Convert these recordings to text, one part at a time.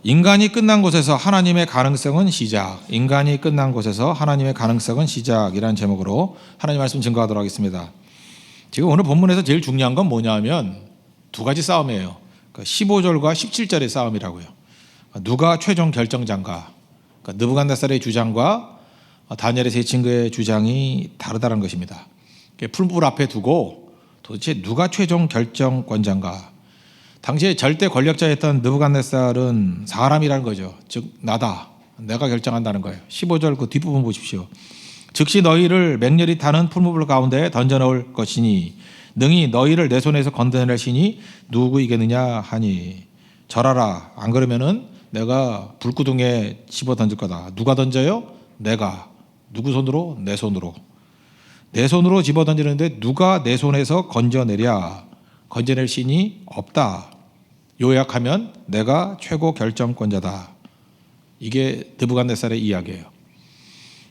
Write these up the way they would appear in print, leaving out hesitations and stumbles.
인간이 끝난 곳에서 하나님의 가능성은 시작. 인간이 끝난 곳에서 하나님의 가능성은 시작이라는 제목으로 하나님 말씀 증거하도록 하겠습니다. 지금 오늘 본문에서 제일 중요한 건 뭐냐면 두 가지 싸움이에요. 15절과 17절의 싸움이라고요. 누가 최종 결정자인가. 느부갓네살의 주장과 다니엘의 세 친구의 주장이 다르다는 것입니다. 풀무불 앞에 두고 도대체 누가 최종 결정권자인가. 당시에 절대 권력자였던 느부갓네살은 사람이라는 거죠. 즉 나다. 내가 결정한다는 거예요. 15절 그 뒷부분 보십시오. 즉시 너희를 맹렬히 타는 풀무불 가운데 던져놓을 것이니 능히 너희를 내 손에서 건져낼 신이 누구이겠느냐 하니 절하라. 안 그러면은 내가 불구덩이에 집어 던질 거다. 누가 던져요? 내가. 누구 손으로? 내 손으로. 내 손으로 집어 던지는데 누가 내 손에서 건져내랴. 건져낼 신이 없다. 요약하면 내가 최고 결정권자다. 이게 느부갓네살의 이야기예요.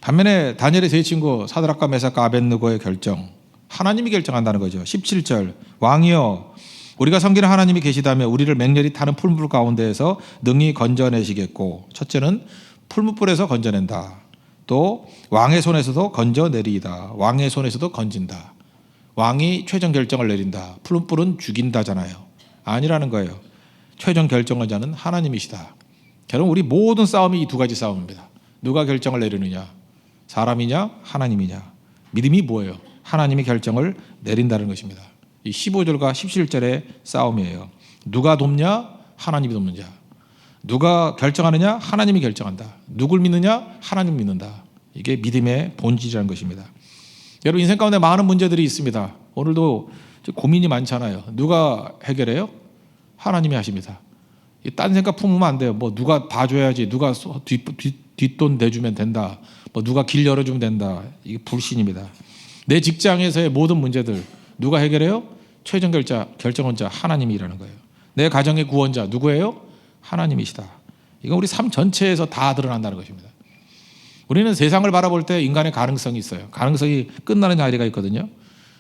반면에 다니엘의 세 친구 사드락과 메삭과 아벳느고의 결정, 하나님이 결정한다는 거죠. 17절 왕이여 우리가 섬기는 하나님이 계시다면 우리를 맹렬히 타는 풀무불 가운데에서 능히 건져내시겠고, 첫째는 풀무불에서 건져낸다. 또 왕의 손에서도 건져내리이다. 왕의 손에서도 건진다. 왕이 최종 결정을 내린다. 풀무불은 죽인다잖아요. 아니라는 거예요. 최종 결정권자는 하나님이시다. 여러분 우리 모든 싸움이 이 두 가지 싸움입니다. 누가 결정을 내리느냐. 사람이냐 하나님이냐. 믿음이 뭐예요? 하나님이 결정을 내린다는 것입니다. 이 15절과 17절의 싸움이에요. 누가 돕냐? 하나님이 돕는 자. 누가 결정하느냐? 하나님이 결정한다. 누굴 믿느냐? 하나님 믿는다. 이게 믿음의 본질이라는 것입니다. 여러분 인생 가운데 많은 문제들이 있습니다. 오늘도 고민이 많잖아요. 누가 해결해요? 하나님이 하십니다. 딴 생각 품으면 안 돼요. 뭐 누가 봐줘야지, 누가 뒷돈 내주면 된다, 뭐 누가 길 열어주면 된다. 이게 불신입니다. 내 직장에서의 모든 문제들 누가 해결해요? 최종 결정권자 하나님이라는 거예요. 내 가정의 구원자 누구예요? 하나님이시다. 이건 우리 삶 전체에서 다 드러난다는 것입니다. 우리는 세상을 바라볼 때 인간의 가능성이 있어요. 가능성이 끝나는 자리가 있거든요.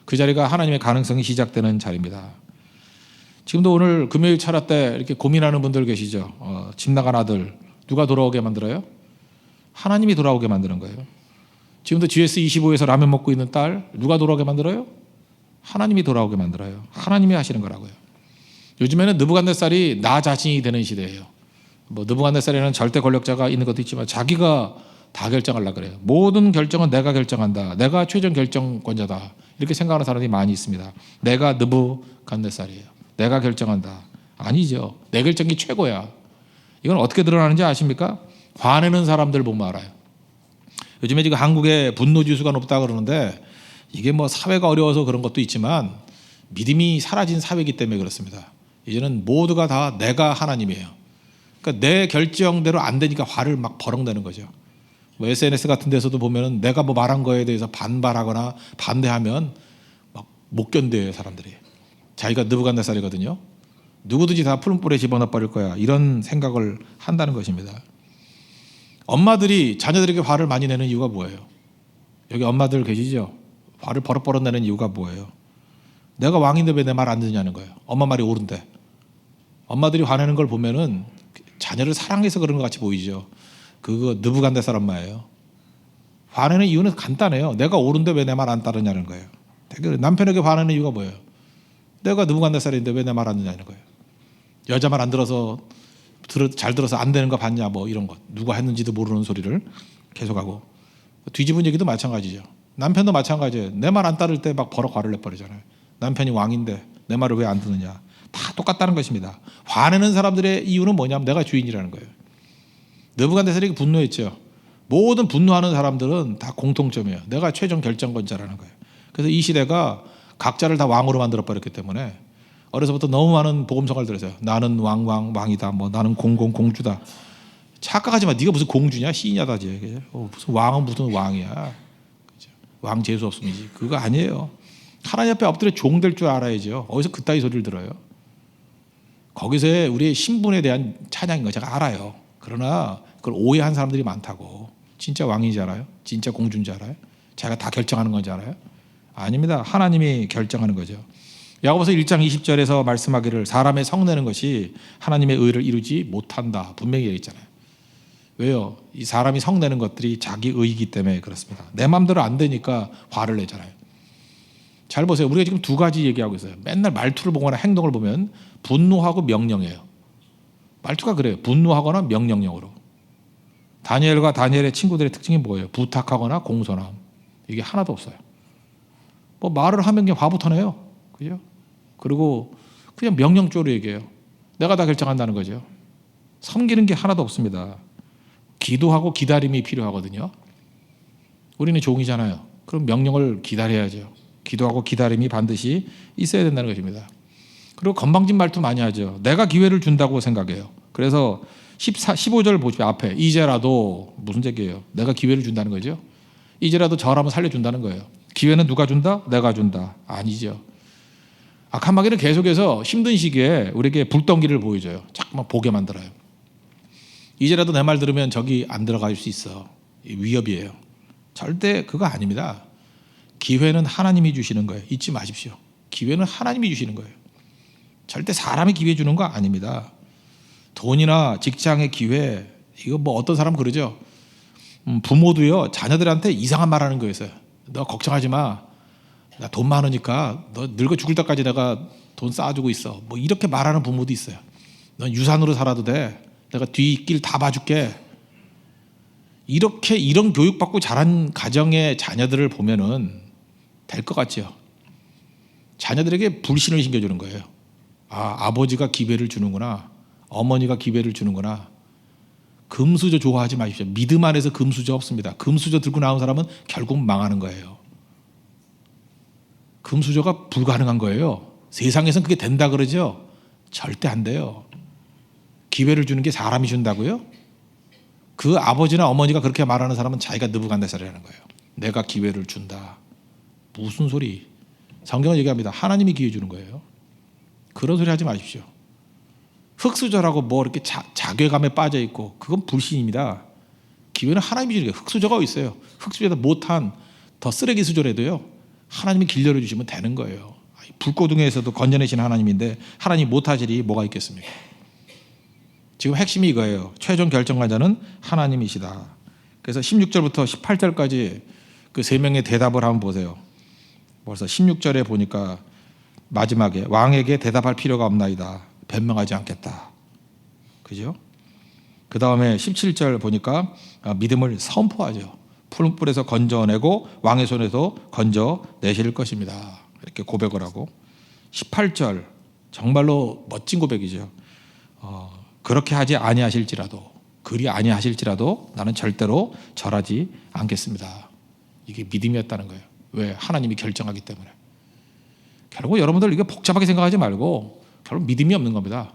그 자리가 하나님의 가능성이 시작되는 자리입니다. 지금도 오늘 금요일 철야 때 이렇게 고민하는 분들 계시죠. 집 나간 아들 누가 돌아오게 만들어요? 하나님이 돌아오게 만드는 거예요. 지금도 GS25에서 라면 먹고 있는 딸 누가 돌아오게 만들어요? 하나님이 돌아오게 만들어요. 하나님이 하시는 거라고요. 요즘에는 느부갓네살이 나 자신이 되는 시대예요. 뭐 느부갓네살에는 절대 권력자가 있는 것도 있지만 자기가 다 결정하려고 그래요. 모든 결정은 내가 결정한다. 내가 최종 결정권자다. 이렇게 생각하는 사람들이 많이 있습니다. 내가 느부갓네살이에요. 내가 결정한다. 아니죠. 내 결정이 최고야. 이건 어떻게 드러나는지 아십니까? 화내는 사람들 보면 알아요. 요즘에 지금 한국의 분노 지수가 높다 그러는데 이게 뭐 사회가 어려워서 그런 것도 있지만 믿음이 사라진 사회이기 때문에 그렇습니다. 이제는 모두가 다 내가 하나님이에요. 그러니까 내 결정대로 안 되니까 화를 막 버럭내는 거죠. 뭐 SNS 같은 데서도 보면은 내가 뭐 말한 거에 대해서 반발하거나 반대하면 막 못 견뎌요 사람들이. 자기가 느부갓네살이거든요. 누구든지 다 풀무불에 집어넣어 버릴 거야. 이런 생각을 한다는 것입니다. 엄마들이 자녀들에게 화를 많이 내는 이유가 뭐예요? 여기 엄마들 계시죠? 화를 버럭버럭 내는 이유가 뭐예요? 내가 왕인데 왜 내 말 안 듣냐는 거예요. 엄마 말이 옳은데. 엄마들이 화내는 걸 보면은 자녀를 사랑해서 그런 것 같이 보이죠. 그거 느부갓네살 엄마예요. 화내는 이유는 간단해요. 내가 옳은데 왜 내 말 안 따르냐는 거예요. 남편에게 화내는 이유가 뭐예요? 내가 느부갓네살인데 왜 내 말 안 듣냐는 거예요. 여자 말 안 들어서 잘 들어서 안 되는 거 봤냐 뭐 이런 것. 누가 했는지도 모르는 소리를 계속하고. 뒤집은 얘기도 마찬가지죠. 남편도 마찬가지예요. 내 말 안 따를 때 막 버럭 화를 내버리잖아요. 남편이 왕인데 내 말을 왜 안 듣느냐. 다 똑같다는 것입니다. 화내는 사람들의 이유는 뭐냐면 내가 주인이라는 거예요. 느부갓네살이 분노했죠. 모든 분노하는 사람들은 다 공통점이에요. 내가 최종 결정권자라는 거예요. 그래서 이 시대가 각자를 다 왕으로 만들어버렸기 때문에 어려서부터 너무 많은 복음성을 들었어요. 나는 왕이다. 뭐 나는 공주다. 착각하지 마. 네가 무슨 공주냐? 시인야다지. 무슨 왕은 무슨 왕이야. 그죠? 왕 재수 없음이지. 그거 아니에요. 하나님 앞에 엎드려 종 될 줄 알아야죠. 어디서 그따위 소리를 들어요? 거기서의 우리의 신분에 대한 찬양인 거 제가 알아요. 그러나 그걸 오해한 사람들이 많다고. 진짜 왕인 줄 알아요? 진짜 공주인 줄 알아요? 자기가 다 결정하는 건지 알아요? 아닙니다. 하나님이 결정하는 거죠. 야고보서 1장 20절에서 말씀하기를 사람의 성내는 것이 하나님의 의를 이루지 못한다. 분명히 얘기했잖아요. 왜요? 이 사람이 성내는 것들이 자기 의이기 때문에 그렇습니다. 내 마음대로 안 되니까 화를 내잖아요. 잘 보세요. 우리가 지금 두 가지 얘기하고 있어요. 맨날 말투를 보거나 행동을 보면 분노하고 명령이에요. 말투가 그래요. 분노하거나 명령형으로. 다니엘과 다니엘의 친구들의 특징이 뭐예요? 부탁하거나 공손함. 이게 하나도 없어요. 뭐 말을 하면 그냥 화부터 내요. 그죠? 그리고 그냥 명령조로 얘기해요. 내가 다 결정한다는 거죠. 섬기는 게 하나도 없습니다. 기도하고 기다림이 필요하거든요. 우리는 종이잖아요. 그럼 명령을 기다려야죠. 기도하고 기다림이 반드시 있어야 된다는 것입니다. 그리고 건방진 말도 많이 하죠. 내가 기회를 준다고 생각해요. 그래서 15절 보십시오. 앞에 이제라도 무슨 얘기예요? 내가 기회를 준다는 거죠. 이제라도 저를 한번 살려준다는 거예요. 기회는 누가 준다? 내가 준다. 아니죠. 악한 마귀는 계속해서 힘든 시기에 우리에게 불덩기를 보여줘요. 자꾸만 보게 만들어요. 이제라도 내 말 들으면 저기 안 들어갈 수 있어. 위협이에요. 절대 그거 아닙니다. 기회는 하나님이 주시는 거예요. 잊지 마십시오. 기회는 하나님이 주시는 거예요. 절대 사람이 기회 주는 거 아닙니다. 돈이나 직장의 기회, 이거 뭐 어떤 사람 그러죠. 부모도요 자녀들한테 이상한 말하는 거였어요. 너 걱정하지 마. 나 돈 많으니까 너 늙어 죽을 때까지 내가 돈 쌓아주고 있어. 뭐 이렇게 말하는 부모도 있어요. 넌 유산으로 살아도 돼. 내가 뒷길 다 봐줄게. 이렇게 이런 교육받고 자란 가정의 자녀들을 보면은 될 것 같죠. 자녀들에게 불신을 심겨주는 거예요. 아, 아버지가 기회를 주는구나. 어머니가 기회를 주는구나. 금수저 좋아하지 마십시오. 믿음 안에서 금수저 없습니다. 금수저 들고 나온 사람은 결국 망하는 거예요. 금수저가 불가능한 거예요. 세상에선 그게 된다 그러죠. 절대 안 돼요. 기회를 주는 게 사람이 준다고요? 그 아버지나 어머니가 그렇게 말하는 사람은 자기가 느부갓네살이라는 거예요. 내가 기회를 준다. 무슨 소리? 성경은 얘기합니다. 하나님이 기회 주는 거예요. 그런 소리 하지 마십시오. 흙수저라고 뭐 이렇게 자괴감에 빠져 있고 그건 불신입니다. 기회는 하나님이 주는 거예요. 흙수저가 어디 있어요? 흙수저에다 못한 더 쓰레기 수저라도요 하나님이 길러내 주시면 되는 거예요. 불고둥에서도 건져내신 하나님인데 하나님 못할 일이 뭐가 있겠습니까? 지금 핵심이 이거예요. 최종 결정관자는 하나님이시다. 그래서 16절부터 18절까지 그 세 명의 대답을 한번 보세요. 벌써 16절에 보니까 마지막에 왕에게 대답할 필요가 없나이다. 변명하지 않겠다. 그죠? 그 다음에 17절 보니까 믿음을 선포하죠. 푸른 뿔에서 건져내고 왕의 손에서 건져내실 것입니다. 이렇게 고백을 하고 18절 정말로 멋진 고백이죠. 그렇게 하지 아니하실지라도 그리 아니하실지라도 나는 절대로 절하지 않겠습니다. 이게 믿음이었다는 거예요. 왜? 하나님이 결정하기 때문에. 결국 여러분들 이게 복잡하게 생각하지 말고 결국 믿음이 없는 겁니다.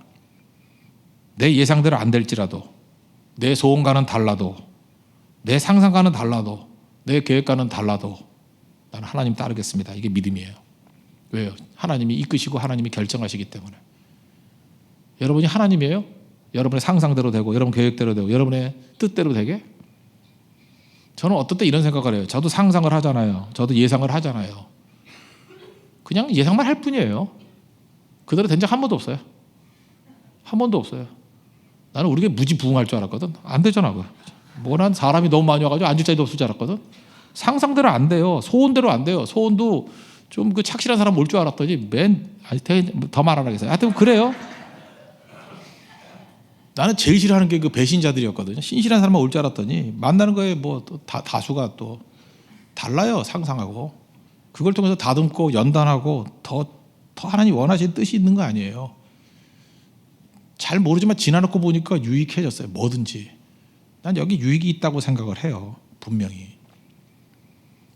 내 예상대로 안 될지라도 내 소원과는 달라도 내 상상과는 달라도 내 계획과는 달라도 나는 하나님 따르겠습니다. 이게 믿음이에요. 왜요? 하나님이 이끄시고 하나님이 결정하시기 때문에. 여러분이 하나님이에요? 여러분의 상상대로 되고 여러분 계획대로 되고 여러분의 뜻대로 되게? 저는 어떤 때 이런 생각을 해요. 저도 상상을 하잖아요. 저도 예상을 하잖아요. 그냥 예상만 할 뿐이에요. 그대로 된 적 한 번도 없어요. 한 번도 없어요. 나는 우리가 무지부응할 줄 알았거든. 안 되잖아. 뭐난 사람이 너무 많이 와가지고 앉을 자리도 없을 줄 알았거든. 상상대로 안 돼요. 소원대로 안 돼요. 소원도 좀 그 착실한 사람 올 줄 알았더니 더 말 안 하겠어요. 하여튼 그래요. 나는 제일 싫어하는 게 그 배신자들이었거든요. 신실한 사람만 올 줄 알았더니 만나는 거에 뭐 또 다수가 또 달라요. 상상하고. 그걸 통해서 다듬고 연단하고 더 하나님 원하시는 뜻이 있는 거 아니에요. 잘 모르지만 지나놓고 보니까 유익해졌어요. 뭐든지. 난 여기 유익이 있다고 생각을 해요. 분명히.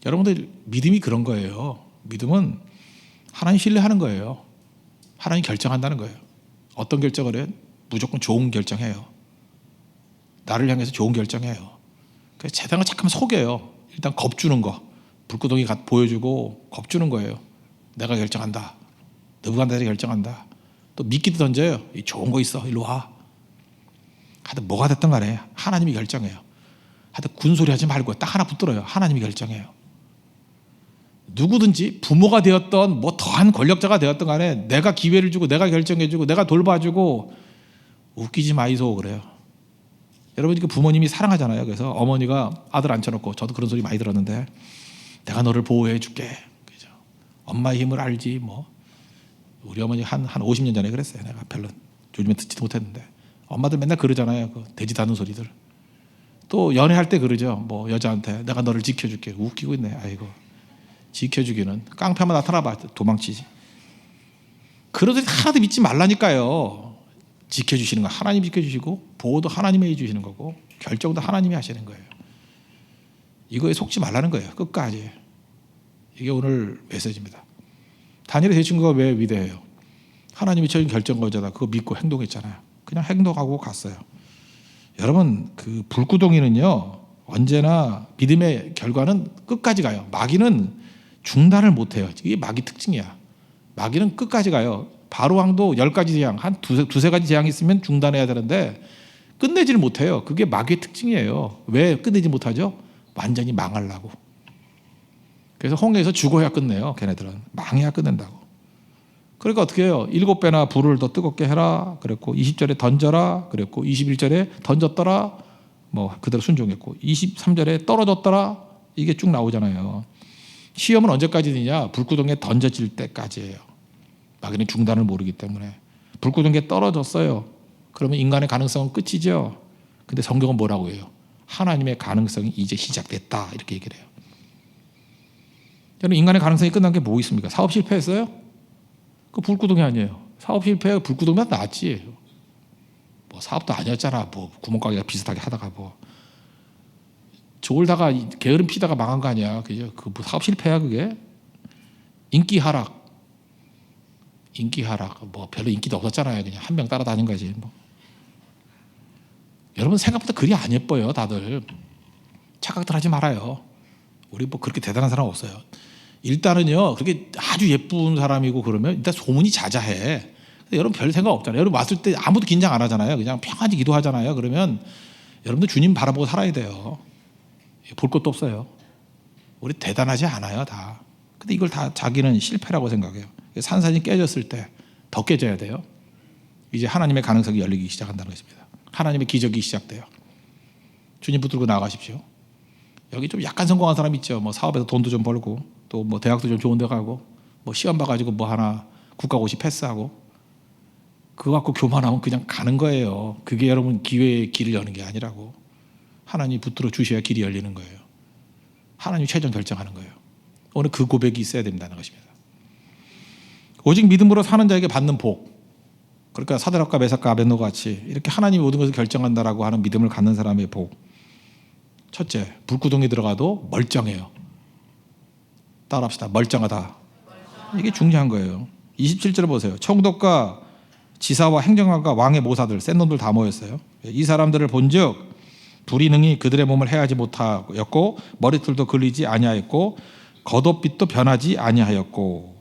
여러분들 믿음이 그런 거예요. 믿음은 하나님 신뢰하는 거예요. 하나님 결정한다는 거예요. 어떤 결정을 해요? 무조건 좋은 결정해요. 나를 향해서 좋은 결정해요. 그래서 세상을 잠깐만 속여요. 일단 겁주는 거. 불구덩이 보여주고 겁주는 거예요. 내가 결정한다. 느부갓네살이 결정한다. 또 미끼도 던져요. 좋은 거 있어. 일로 와. 하여튼 뭐가 됐든 간에 하나님이 결정해요. 하여튼 군소리 하지 말고 딱 하나 붙들어요. 하나님이 결정해요. 누구든지 부모가 되었던 뭐 더한 권력자가 되었던 간에 내가 기회를 주고 내가 결정해주고 내가 돌봐주고 웃기지 마이소 그래요. 여러분 그 부모님이 사랑하잖아요. 그래서 어머니가 아들 앉혀놓고 저도 그런 소리 많이 들었는데 내가 너를 보호해 줄게. 그죠? 엄마의 힘을 알지 뭐. 우리 어머니 한 50년 전에 그랬어요. 내가 별로 요즘에 듣지도 못했는데 엄마들 맨날 그러잖아요. 그 되지도 않은 소리들. 또 연애할 때 그러죠. 뭐 여자한테 내가 너를 지켜줄게. 웃기고 있네. 아이고 지켜주기는 깡패 한번 나타나봐 도망치지. 그러더니 하나도 믿지 말라니까요. 지켜주시는 거 하나님이 지켜주시고 보호도 하나님이 해주시는 거고 결정도 하나님이 하시는 거예요. 이거에 속지 말라는 거예요. 끝까지. 이게 오늘 메시지입니다. 다니엘의 세 친구가 왜 위대해요? 하나님이 저희 결정거자다. 그거 믿고 행동했잖아요. 그냥 행동하고 갔어요. 여러분 그 불구덩이는요 언제나 믿음의 결과는 끝까지 가요. 마귀는 중단을 못해요. 이게 마귀 특징이야. 마귀는 끝까지 가요. 바로왕도 10가지 재앙 한 두세 가지 재앙이 있으면 중단해야 되는데 끝내지를 못해요. 그게 마귀의 특징이에요. 왜 끝내지 못하죠? 완전히 망하려고. 그래서 홍해에서 죽어야 끝내요. 걔네들은 망해야 끝낸다고. 그러니까 어떻게 해요? 7배나 불을 더 뜨겁게 해라 그랬고 20절에 던져라 그랬고 21절에 던졌더라 뭐 그대로 순종했고 23절에 떨어졌더라 이게 쭉 나오잖아요. 시험은 언제까지냐? 불구덩이에 던져질 때까지예요. 마귀는 중단을 모르기 때문에. 불구덩이에 떨어졌어요. 그러면 인간의 가능성은 끝이죠. 근데 성경은 뭐라고 해요? 하나님의 가능성이 이제 시작됐다 이렇게 얘기를 해요. 여러분 인간의 가능성이 끝난 게 뭐 있습니까? 사업 실패했어요? 그 불구덩이 아니에요. 사업 실패 불구덩이보다 낫지. 뭐 사업도 아니었잖아. 뭐 구멍가게가 비슷하게 하다가 뭐 졸다가 게으름 피다가 망한 거 아니야. 그죠? 그 뭐 사업 실패야 그게. 인기 하락. 뭐 별로 인기도 없었잖아요. 그냥 한 명 따라다닌 거지. 뭐. 여러분 생각보다 그리 안 예뻐요. 다들 착각들 하지 말아요. 우리 뭐 그렇게 대단한 사람 없어요. 일단은요 그렇게 아주 예쁜 사람이고 그러면 일단 소문이 자자해. 근데 여러분 별 생각 없잖아요. 여러분 왔을 때 아무도 긴장 안 하잖아요. 그냥 평안히 기도하잖아요. 그러면 여러분들 주님 바라보고 살아야 돼요. 볼 것도 없어요. 우리 대단하지 않아요 다. 근데 이걸 다 자기는 실패라고 생각해요. 산산이 깨졌을 때 더 깨져야 돼요. 이제 하나님의 가능성이 열리기 시작한다는 것입니다. 하나님의 기적이 시작돼요. 주님 붙들고 나가십시오. 여기 좀 약간 성공한 사람 있죠. 뭐 사업에서 돈도 좀 벌고 또 뭐 대학도 좀 좋은 데 가고 뭐 시험 봐가지고 뭐 하나 국가고시 패스하고 그거 갖고 교만하면 그냥 가는 거예요. 그게 여러분 기회의 길을 여는 게 아니라고. 하나님 붙들어 주셔야 길이 열리는 거예요. 하나님 최종 결정하는 거예요. 오늘 그 고백이 있어야 된다는 것입니다. 오직 믿음으로 사는 자에게 받는 복. 그러니까 사드락과 메삭과 아벳노고 같이 이렇게 하나님이 모든 것을 결정한다라고 하는 믿음을 갖는 사람의 복. 첫째, 불구덩이 들어가도 멀쩡해요. 따라합시다. 멀쩡하다. 이게 중요한 거예요. 27절 보세요. 총독과 지사와 행정관과 왕의 모사들, 센 놈들 다 모였어요. 이 사람들을 본즉 불이 능히 그들의 몸을 해하지 못하였고 머리털도 걸리지 아니하였고 겉옷빛도 변하지 아니하였고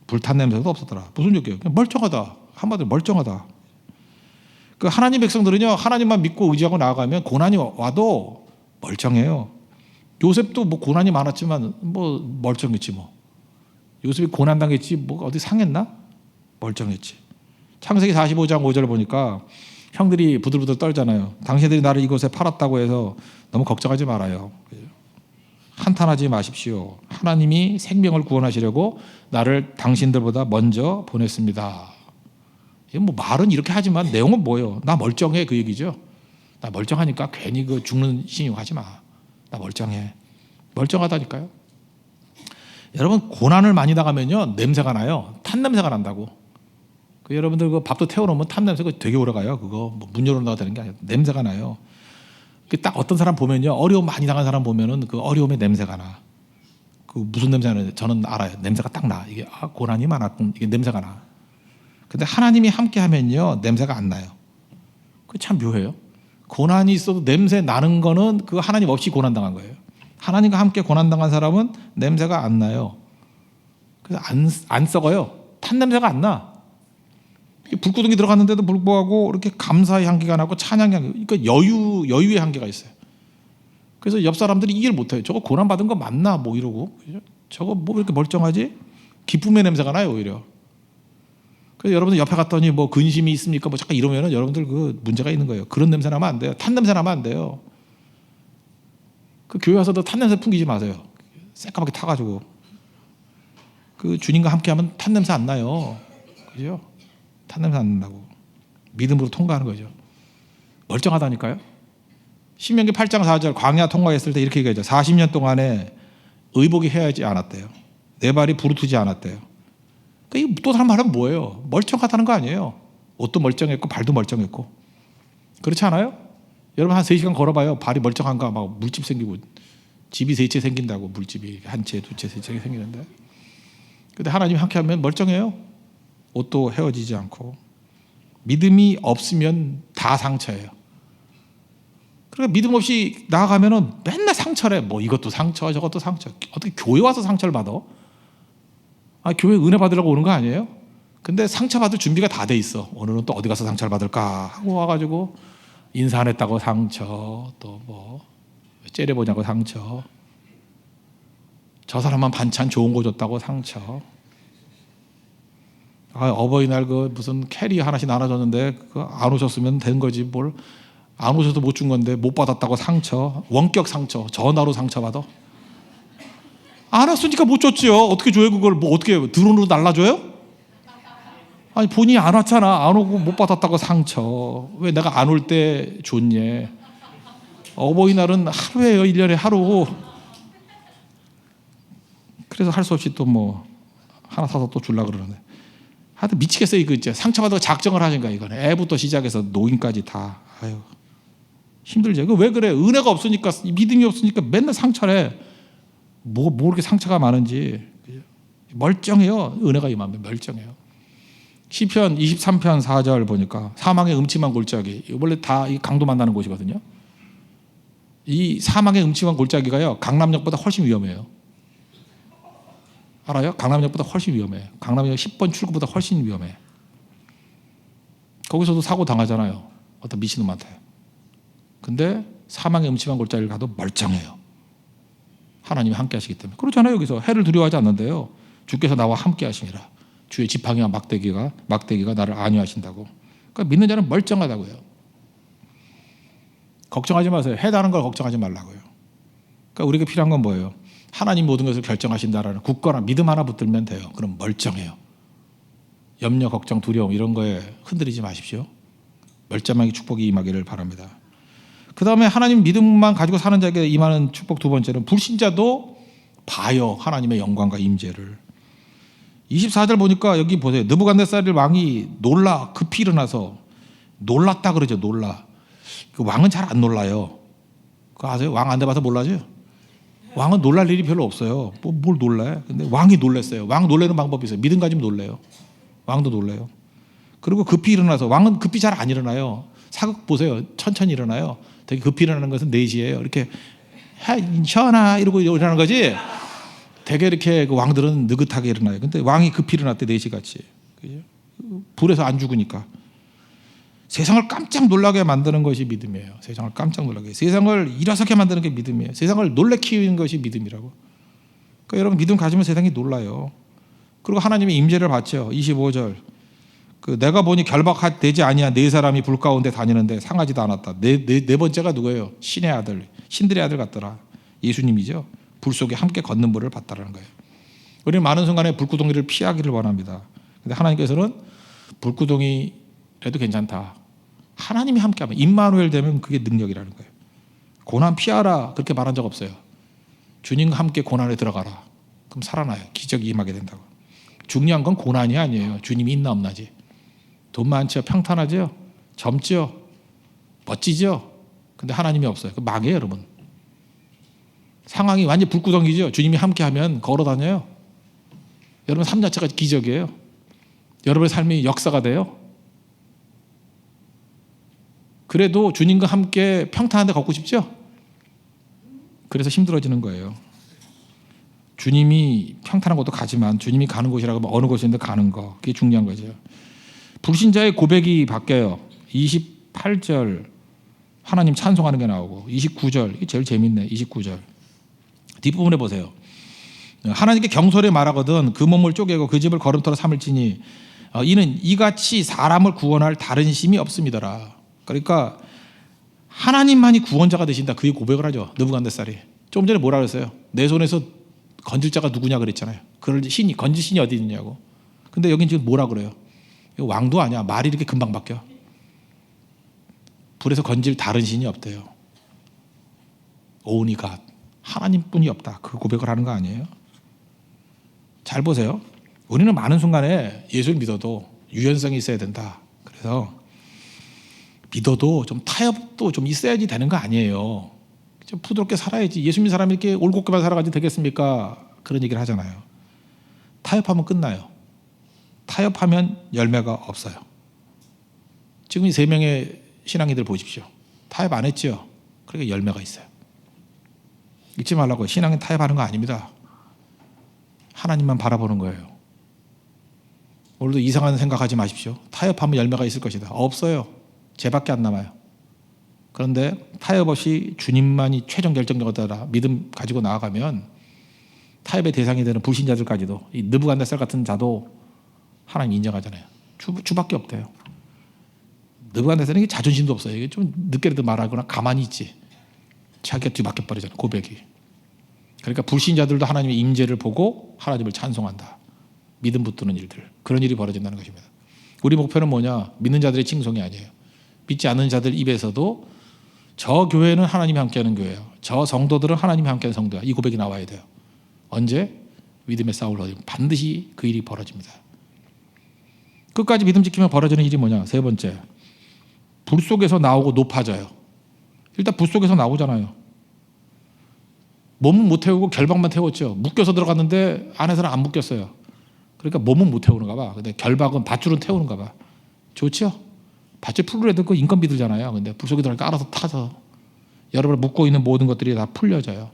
불탄 냄새도 없었더라. 무슨 얘기예요? 그냥 멀쩡하다. 한마디로 멀쩡하다. 그 하나님 백성들은요 하나님만 믿고 의지하고 나아가면 고난이 와도 멀쩡해요. 요셉도 뭐 고난이 많았지만 뭐 멀쩡했지 뭐. 요셉이 고난 당했지 뭐 어디 상했나? 멀쩡했지. 창세기 45장 5절 보니까 형들이 부들부들 떨잖아요. 당신들이 나를 이곳에 팔았다고 해서 너무 걱정하지 말아요. 한탄하지 마십시오. 하나님이 생명을 구원하시려고 나를 당신들보다 먼저 보냈습니다. 뭐 말은 이렇게 하지만 내용은 뭐예요? 나 멀쩡해 그 얘기죠. 나 멀쩡하니까 괜히 그 죽는 신용하지 마. 나 멀쩡해. 멀쩡하다니까요. 여러분 고난을 많이 당하면요 냄새가 나요. 탄 냄새가 난다고. 그 여러분들 그 밥도 태워놓으면 탄 냄새가 되게 오래가요. 그거 뭐 문 열어놔도 되는 게 아니라 냄새가 나요. 딱 어떤 사람 보면요 어려움 많이 당한 사람 보면은 그 어려움의 냄새가 나. 그 무슨 냄새 나는지 저는 알아요. 냄새가 딱 나. 이게 고난이 많았군. 이게 냄새가 나. 근데 하나님이 함께하면요 냄새가 안 나요. 그 참 묘해요. 고난이 있어도 냄새 나는 거는 그 하나님 없이 고난 당한 거예요. 하나님과 함께 고난 당한 사람은 냄새가 안 나요. 그래서 안 썩어요. 탄 냄새가 안 나. 불구덩이 들어갔는데도 불구하고 이렇게 감사의 향기가 나고 찬양의 향기, 그러니까 여유의 향기가 있어요. 그래서 옆 사람들이 이해를 못해요. 저거 고난 받은 거 맞나 뭐 이러고 저거 뭐 이렇게 멀쩡하지? 기쁨의 냄새가 나요 오히려. 그래서 여러분들 옆에 갔더니 뭐 근심이 있습니까? 뭐 잠깐 이러면은 여러분들 그 문제가 있는 거예요. 그런 냄새 나면 안 돼요. 탄 냄새 나면 안 돼요. 그 교회 와서도 탄 냄새 풍기지 마세요. 새까맣게 타가지고. 그 주님과 함께하면 탄 냄새 안 나요. 그죠? 탄 냄새 안 난다고. 믿음으로 통과하는 거죠. 멀쩡하다니까요. 신명기 8장 4절 광야 통과했을 때 이렇게 얘기하죠. 40년 동안에 의복이 헤어지지 않았대요. 내 발이 부르트지 않았대요. 그러니까 또 다른 말은 뭐예요? 멀쩡하다는 거 아니에요. 옷도 멀쩡했고 발도 멀쩡했고. 그렇지 않아요? 여러분 한 3시간 걸어봐요. 발이 멀쩡한가 막 물집 생기고 집이 3채 생긴다고. 물집이 1채, 2채, 3채 생기는데. 근데 하나님 함께하면 멀쩡해요. 옷도 헤어지지 않고. 믿음이 없으면 다 상처예요. 그러니까 믿음 없이 나아가면은 맨날 상처래. 뭐 이것도 상처, 저것도 상처. 어떻게 교회 와서 상처를 받아? 교회 은혜 받으려고 오는 거 아니에요? 근데 상처받을 준비가 다 돼 있어. 오늘은 또 어디 가서 상처를 받을까 하고 와가지고 인사 안 했다고 상처, 또 뭐 째려보냐고 상처, 저 사람만 반찬 좋은 거 줬다고 상처. 어버이날 그 무슨 캐리 하나씩 나눠줬는데 그거 안 오셨으면 된 거지 뭘. 안 오셔도 못 준 건데 못 받았다고 상처, 원격 상처, 전화로 상처받아. 안 왔으니까 못 줬지요. 어떻게 줘요 그걸? 뭐 어떻게 드론으로 날라줘요? 아니 본인이 안 왔잖아. 안 오고 못 받았다고 상처. 왜 내가 안 올 때 줬니? 어버이날은 하루예요. 1년에 하루. 그래서 할 수 없이 또 뭐 하나 사서 또 주려고 그러는데. 하여튼 미치겠어요. 이거 이제 상처받아서 작정을 하니까 이거는 애부터 시작해서 노인까지 다. 아유 힘들죠. 왜 그래? 은혜가 없으니까, 믿음이 없으니까 맨날 상처래. 뭐 이렇게 상처가 많은지. 멀쩡해요. 은혜가 임하면 멀쩡해요. 시편 23편 4절 보니까 사망의 음침한 골짜기. 원래 다 이 강도 만나는 곳이거든요. 이 사망의 음침한 골짜기가요. 강남역보다 훨씬 위험해요. 알아요? 강남역보다 훨씬 위험해. 강남역 10번 출구보다 훨씬 위험해. 거기서도 사고 당하잖아요. 어떤 미친놈한테. 근데 사망의 음침한 골짜기를 가도 멀쩡해요. 하나님이 함께 하시기 때문에. 그렇잖아요. 여기서 해를 두려워하지 않는데요. 주께서 나와 함께 하시니라. 주의 지팡이와 막대기가 나를 안위하신다고. 그러니까 믿는 자는 멀쩡하다고요. 걱정하지 마세요. 해다는 걸 걱정하지 말라고요. 그러니까 우리에게 필요한 건 뭐예요? 하나님 모든 것을 결정하신다라는 굳건한 믿음 하나 붙들면 돼요. 그럼 멀쩡해요. 염려, 걱정, 두려움 이런 거에 흔들리지 마십시오. 멀쩡하게 축복이 임하기를 바랍니다. 그 다음에 하나님 믿음만 가지고 사는 자에게 임하는 축복 두 번째는 불신자도 봐요. 하나님의 영광과 임재를. 24절 보니까 여기 보세요. 느부갓네살 왕이 놀라 급히 일어나서 놀랐다 그러죠. 놀라. 그 왕은 잘 안 놀라요. 그거 아세요? 왕 안 돼봐서 몰라죠? 왕은 놀랄 일이 별로 없어요. 뭘 놀라요? 근데 왕이 놀랐어요. 왕 놀라는 방법이 있어요. 믿음 가지면 놀래요. 왕도 놀래요. 그리고 급히 일어나서 왕은 급히 잘 안 일어나요. 사극 보세요. 천천히 일어나요. 되게 급히 일어나는 것은 4시예요. 이렇게 현아 이러고 일어나는 거지. 되게 이렇게 그 왕들은 느긋하게 일어나요. 근데 왕이 급히 일어났대 4시 같이. 불에서 안 죽으니까. 세상을 깜짝 놀라게 만드는 것이 믿음이에요. 세상을 깜짝 놀라게. 세상을 일어서게 만드는 게 믿음이에요. 세상을 놀래 키우는 것이 믿음이라고. 그러니까 여러분 믿음 가지면 세상이 놀라요. 그리고 하나님의 임재를 받죠. 25절. 내가 보니 결박되지 아니한 4사람이 불 가운데 다니는데 상하지도 않았다. 네 번째가 누구예요? 신의 아들, 신들의 아들 같더라. 예수님이죠. 불 속에 함께 걷는 불을 봤다라는 거예요. 우리는 많은 순간에 불구덩이를 피하기를 원합니다. 근데 하나님께서는 불구덩이라도 괜찮다. 하나님이 함께하면 임마누엘 되면 그게 능력이라는 거예요. 고난 피하라 그렇게 말한 적 없어요. 주님과 함께 고난에 들어가라. 그럼 살아나요. 기적이 임하게 된다고. 중요한 건 고난이 아니에요. 주님이 있나 없나지. 돈 많죠? 평탄하죠? 젊죠? 멋지죠? 근데 하나님이 없어요. 그 망해요 여러분. 상황이 완전 불구덩이죠. 주님이 함께하면 걸어다녀요. 여러분 삶 자체가 기적이에요. 여러분의 삶이 역사가 돼요. 그래도 주님과 함께 평탄한 데 걷고 싶죠? 그래서 힘들어지는 거예요. 주님이 평탄한 곳도 가지만 주님이 가는 곳이라고 하면 어느 곳인데 가는 거. 그게 중요한 거죠. 불신자의 고백이 바뀌어요. 28절 하나님 찬송하는 게 나오고 29절 이게 제일 재밌네. 29절 뒷부분에 보세요. 하나님께 경솔히 말하거든 그 몸을 쪼개고 그 집을 거름터로 삼을지니 이는 이같이 사람을 구원할 다른 신이 없음이더라. 그러니까 하나님만이 구원자가 되신다. 그게 고백을 하죠. 느부갓네살이. 조금 전에 뭐라 그랬어요? 내 손에서 건질 자가 누구냐 그랬잖아요. 그럴 신이 건질 신이 어디 있느냐고. 근데 여긴 지금 뭐라 그래요? 이거 왕도 아니야. 말이 이렇게 금방 바뀌어. 불에서 건질 다른 신이 없대요. Only God. 하나님뿐이 없다. 그 고백을 하는 거 아니에요? 잘 보세요. 우리는 많은 순간에 예수를 믿어도 유연성이 있어야 된다. 그래서 믿어도 좀 타협도 좀 있어야지 되는 거 아니에요. 좀 부드럽게 살아야지. 예수 믿는 사람이 이렇게 올곧게만 살아가지 되겠습니까? 그런 얘기를 하잖아요. 타협하면 끝나요. 타협하면 열매가 없어요. 지금 이 3명의 신앙인들 보십시오. 타협 안 했죠? 그러니까 열매가 있어요. 잊지 말라고요. 신앙은 타협하는 거 아닙니다. 하나님만 바라보는 거예요. 오늘도 이상한 생각하지 마십시오. 타협하면 열매가 있을 것이다. 없어요. 쟤밖에 안 남아요. 그런데 타협 없이 주님만이 최종 결정적이다 믿음 가지고 나아가면 타협의 대상이 되는 불신자들까지도 이 느부갓네살 같은 자도 하나님 인정하잖아요. 주밖에 없대요. 느부갓네살은 자존심도 없어요. 이게 좀 늦게라도 말하거나 가만히 있지. 자기가 뒤바뀌어 버리잖아요. 고백이. 그러니까 불신자들도 하나님의 임재를 보고 하나님을 찬송한다. 믿음 붙드는 일들. 그런 일이 벌어진다는 것입니다. 우리 목표는 뭐냐? 믿는 자들의 칭송이 아니에요. 믿지 않는 자들 입에서도 저 교회는 하나님이 함께하는 교회예요. 저 성도들은 하나님이 함께하는 성도야. 이 고백이 나와야 돼요. 언제? 믿음의 싸움을 하면 반드시 그 일이 벌어집니다. 끝까지 믿음 지키면 벌어지는 일이 뭐냐? 3번째. 불 속에서 나오고 높아져요. 일단 불 속에서 나오잖아요. 몸은 못 태우고 결박만 태웠죠. 묶여서 들어갔는데 안에서는 안 묶였어요. 그러니까 몸은 못 태우는가 봐. 근데 결박은 밧줄은 태우는가 봐. 좋죠? 밧줄 풀을 해도 그 인건비 들잖아요. 근데 불 속에 들어가니까 알아서 타서 여러분을 묶고 있는 모든 것들이 다 풀려져요.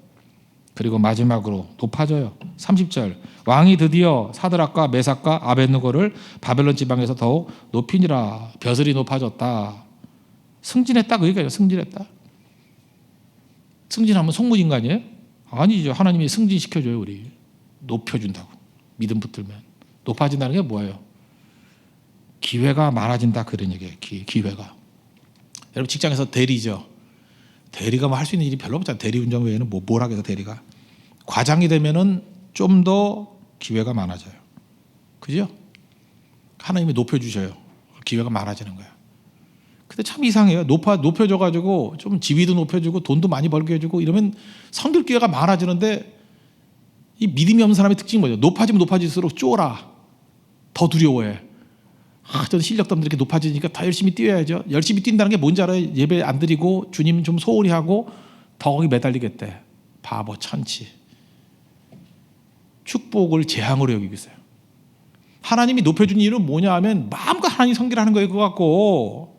그리고 마지막으로 높아져요. 30절. 왕이 드디어 사드락과 메삭과 아벳느고를 바벨론 지방에서 더욱 높이니라. 벼슬이 높아졌다. 승진했다 그 얘기예요. 승진했다. 승진하면 속물인간이에요? 아니죠. 하나님이 승진시켜줘요. 우리 높여준다고. 믿음 붙들면 높아진다는 게 뭐예요? 기회가 많아진다 그런 얘기예요. 기회가. 여러분 직장에서 대리죠. 대리가 뭐 할 수 있는 일이 별로 없잖아요. 대리운전 외에는 뭘 하겠어. 대리가. 과장이 되면은 좀 더 기회가 많아져요. 그죠? 하나님이 높여주셔요. 기회가 많아지는 거예요. 근데 참 이상해요. 높여줘가지고 좀 지위도 높여주고 돈도 많이 벌게 해주고 이러면 섬길 기회가 많아지는데 이 믿음이 없는 사람의 특징이 뭐죠? 높아지면 높아질수록 쫄아. 더 두려워해. 저는 실력도 없는데 이렇게 높아지니까 더 열심히 뛰어야죠. 열심히 뛴다는 게 뭔지 알아요? 예배 안 드리고 주님 좀 소홀히 하고 더 거기 매달리겠대. 바보 천치. 축복을 재앙으로 여기고 있어요. 하나님이 높여준 이유는 뭐냐 하면 마음껏 하나님 섬기를 하는 거예요. 그거 갖고.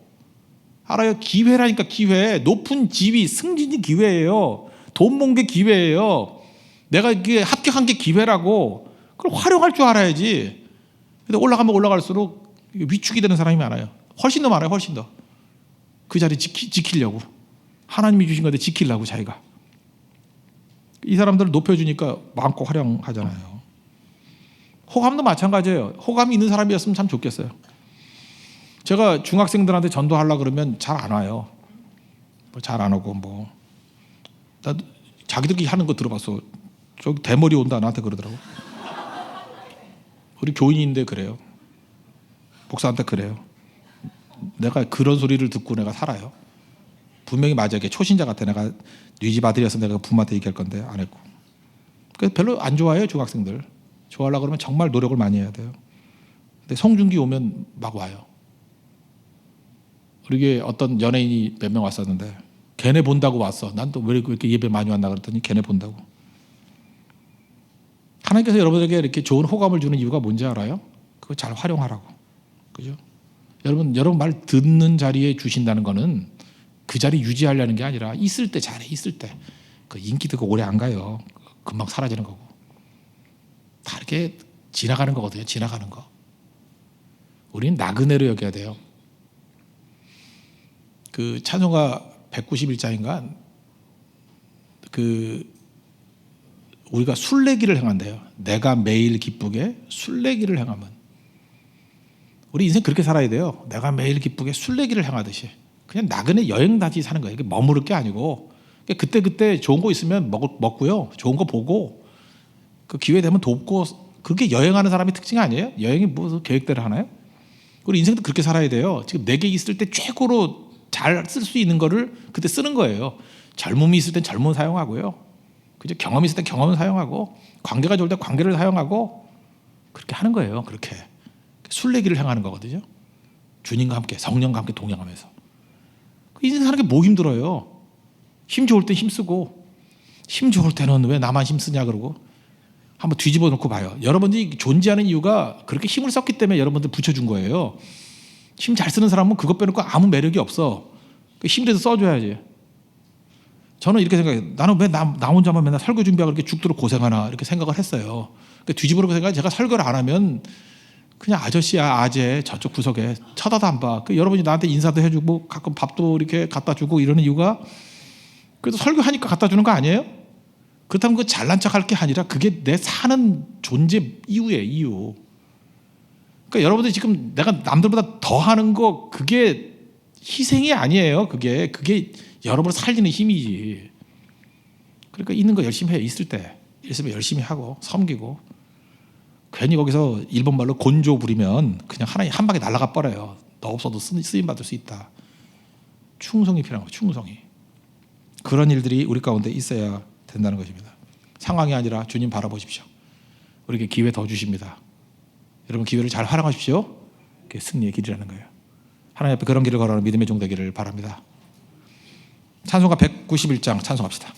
알아요? 기회라니까 기회. 높은 지위, 승진이 기회예요. 돈 번 게 기회예요. 내가 이게 합격한 게 기회라고. 그걸 활용할 줄 알아야지. 근데 올라가면 올라갈수록 위축이 되는 사람이 많아요. 훨씬 더 많아요. 훨씬 더. 그 자리 지키려고. 하나님이 주신 건데 지키려고 자기가. 이 사람들을 높여주니까 마음껏 활용하잖아요. 호감도 마찬가지예요. 호감이 있는 사람이었으면 참 좋겠어요. 제가 중학생들한테 전도하려고 그러면 잘 안 와요. 잘 안 오고 뭐. 나 자기들끼리 하는 거 들어봤어. 저기 대머리 온다 나한테 그러더라고. 우리 교인인데 그래요. 목사한테 그래요. 내가 그런 소리를 듣고 내가 살아요. 분명히 맞아요. 초신자 같아. 내가 네 집 아들이어서 내가 부모한테 얘기할 건데 안 했고. 그래서 별로 안 좋아해요. 중학생들. 좋아하려고 그러면 정말 노력을 많이 해야 돼요. 근데 성중기 오면 막 와요. 우리게 어떤 연예인이 몇 명 왔었는데 걔네 본다고 왔어. 난 또 왜 이렇게 예배 많이 왔나 그랬더니 걔네 본다고. 하나님께서 여러분에게 이렇게 좋은 호감을 주는 이유가 뭔지 알아요? 그거 잘 활용하라고. 그죠? 여러분 말 듣는 자리에 주신다는 거는 그 자리 유지하려는 게 아니라 있을 때 잘해. 있을 때. 그 인기도 오래 안 가요. 금방 사라지는 거고. 다 이렇게 지나가는 거거든요. 지나가는 거. 우리는 나그네로 여겨야 돼요. 그 찬송가 191장인가 그 우리가 순례길을 행한대요. 내가 매일 기쁘게 순례길을 행하면. 우리 인생 그렇게 살아야 돼요. 내가 매일 기쁘게 순례길을 행하듯이. 그냥 나그네 여행다지 사는 거예요. 머무를 게 아니고 그때그때 좋은 거 있으면 먹고요. 좋은 거 보고 그 기회 되면 돕고, 그게 여행하는 사람의 특징 아니에요? 여행이 무슨 계획대로 하나요? 우리 인생도 그렇게 살아야 돼요. 지금 내게 있을 때 최고로 잘 쓸 수 있는 거를 그때 쓰는 거예요. 젊음이 있을 땐 젊음 사용하고요. 그죠? 경험이 있을 땐 경험을 사용하고, 관계가 좋을 때 관계를 사용하고, 그렇게 하는 거예요. 그렇게 순례길을 행하는 거거든요. 주님과 함께, 성령과 함께 동행하면서. 인생 사는 게 뭐 힘들어요? 힘 좋을 땐 힘쓰고, 힘 좋을 때는 왜 나만 힘쓰냐 그러고, 한번 뒤집어 놓고 봐요. 여러분들이 존재하는 이유가 그렇게 힘을 썼기 때문에 여러분들 붙여준 거예요. 힘 잘 쓰는 사람은 그것 빼놓고 아무 매력이 없어. 힘들어서 써줘야지. 저는 이렇게 생각해요. 나는 왜 나 혼자만 맨날 설교 준비하고 이렇게 죽도록 고생하나, 이렇게 생각을 했어요. 뒤집어 놓고 생각해, 제가 설교를 안 하면 그냥 아저씨야, 아재, 저쪽 구석에 쳐다도 안 봐. 여러분이 나한테 인사도 해주고 가끔 밥도 이렇게 갖다 주고 이러는 이유가, 그래도 설교하니까 갖다 주는 거 아니에요? 그렇다면 그 잘난 척할 게 아니라 그게 내 사는 존재 이유예요, 이유. 그러니까 여러분들이 지금 내가 남들보다 더 하는 거, 그게 희생이 아니에요. 그게 여러분을 살리는 힘이지. 그러니까 있는 거 열심히 해. 있을 때 있으면 열심히 하고 섬기고. 괜히 거기서 일본 말로 곤조 부리면 그냥 하나님 한 방에 날아가 버려요. 너 없어도 쓰임 받을 수 있다. 충성이 필요한 거예요. 충성이. 그런 일들이 우리 가운데 있어야 된다는 것입니다. 상황이 아니라 주님 바라보십시오. 우리에게 기회 더 주십니다. 여러분 기회를 잘 활용하십시오. 그게 승리의 길이라는 거예요. 하나님 앞에 그런 길을 걸어가는 믿음의 종 되기를 바랍니다. 찬송가 191장 찬송합시다.